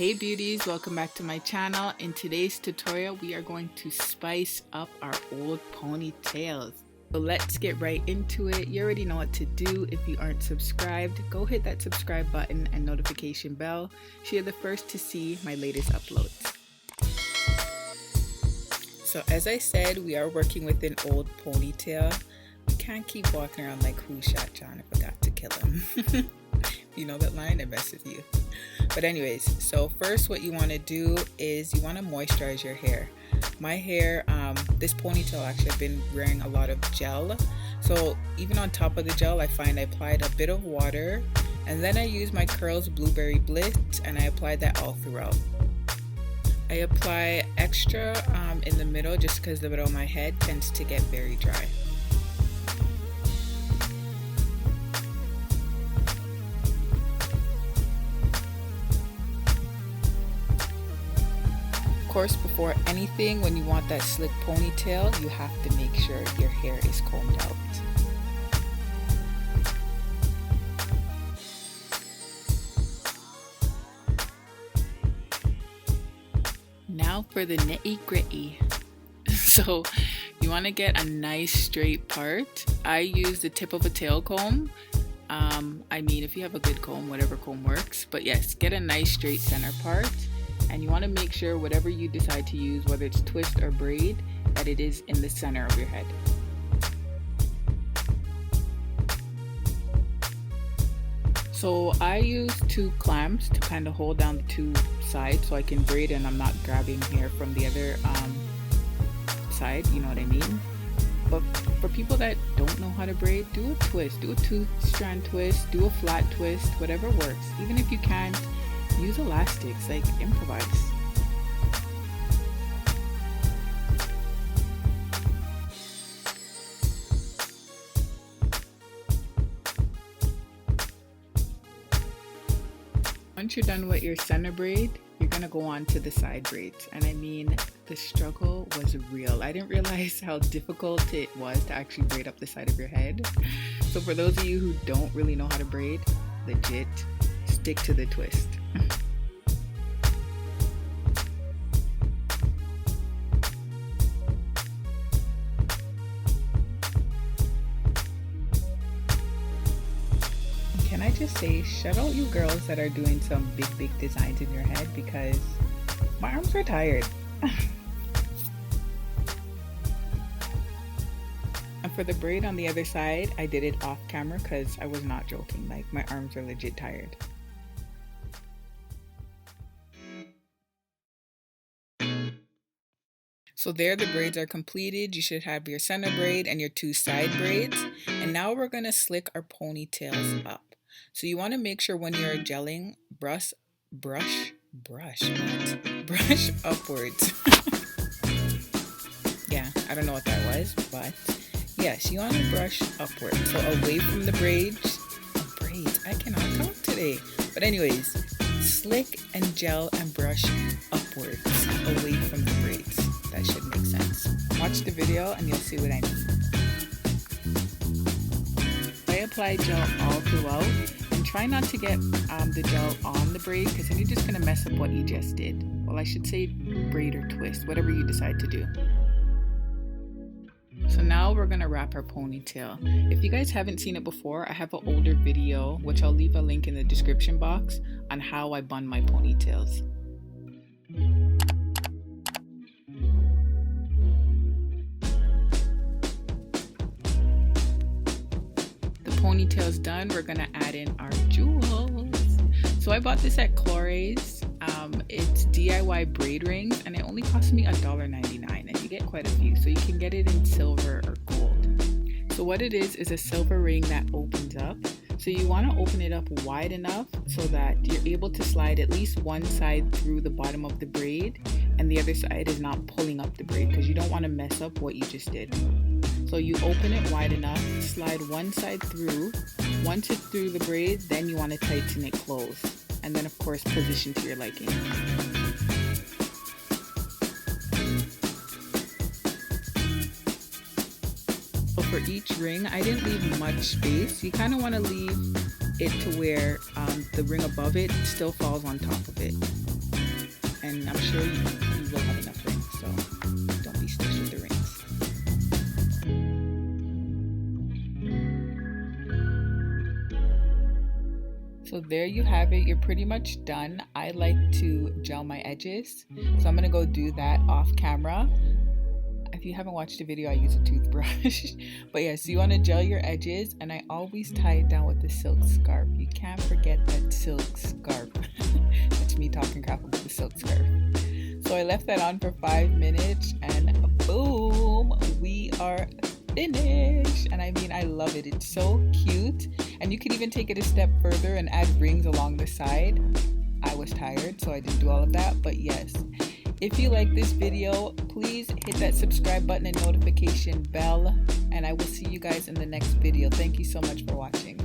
Hey beauties, welcome back to my channel. In today's tutorial we are going to spice up our old ponytails. So let's get right into it. You already know what to do. If you aren't subscribed, go hit that subscribe button and notification bell so you're the first to see my latest uploads. So as I said, we are working with an old ponytail. We can't keep walking around like who shot John and forgot to kill him. You know that line? I mess with you. But anyways, so first what you want to do is you want to moisturize your hair. My hair, this ponytail, actually I've been wearing a lot of gel. So even on top of the gel, I find I applied a bit of water and then I use my Curls Blueberry Bliss and I applied that all throughout. I apply extra in the middle just because the middle of my head tends to get very dry. Of course, before anything, when you want that slick ponytail, you have to make sure your hair is combed out. Now for the nitty gritty. So you want to get a nice straight part. I use the tip of a tail comb. I mean, if you have a good comb, whatever comb works. But yes, get a nice straight center part. And you want to make sure whatever you decide to use, whether it's twist or braid, that it is in the center of your head. So I use two clamps to kind of hold down the two sides so I can braid and I'm not grabbing hair from the other side, you know what I mean? But for people that don't know how to braid, do a twist, do a 2-strand twist, do a flat twist, whatever works. Even if you can't, use elastics, like improvise. Once you're done with your center braid, you're gonna go on to the side braids. And I mean, the struggle was real. I didn't realize how difficult it was to actually braid up the side of your head. So for those of you who don't really know how to braid, legit, stick to the twist. Can I just say, shout out you girls that are doing some big designs in your head, because my arms are tired. And for the braid on the other side, I did it off camera because I was not joking. Like, my arms are legit tired. So there, the braids are completed. You should have your center braid and your two side braids. And now we're gonna slick our ponytails up. So you want to make sure when you're gelling, brush upwards. Yeah, I don't know what that was, but yes, you want to brush upwards. So away from the braids. I cannot talk today. But anyways, slick and gel and brush upwards, away from the braids. That should make sense. Watch the video and you'll see what I mean. I apply gel all throughout and try not to get the gel on the braid, because then you're just going to mess up what you just did. Well, I should say braid or twist, whatever you decide to do. So now we're going to wrap our ponytail. If you guys haven't seen it before, I have an older video, which I'll leave a link in the description box, on how I bun my ponytails. Ponytail's done, we're gonna add in our jewels. So I bought this at Clores. It's DIY braid rings and it only cost me $1.99 and you get quite a few, so you can get it in silver or gold. So what it is a silver ring that opens up. So you want to open it up wide enough so that you're able to slide at least one side through the bottom of the braid and the other side is not pulling up the braid, because you don't want to mess up what you just did. So you open it wide enough, slide one side through. Once it's through the braid, then you want to tighten it closed. And then of course position to your liking. So for each ring, I didn't leave much space. You kind of want to leave it to where the ring above it still falls on top of it. sure you will have enough rings, so don't be stitched with the rings. So there you have it. You're pretty much done. I like to gel my edges, so I'm gonna go do that off camera. If you haven't watched the video, I use a toothbrush. But yeah, so you want to gel your edges, and I always tie it down with the silk scarf. You can't forget that silk scarf. That's me talking crap about the silk scarf. So I left that on for 5 minutes, and boom, we are finished. And I mean, I love it. It's so cute, and you could even take it a step further and add rings along the side. I was tired, so I didn't do all of that, but yes. If you like this video, please hit that subscribe button and notification bell, and I will see you guys in the next video. Thank you so much for watching.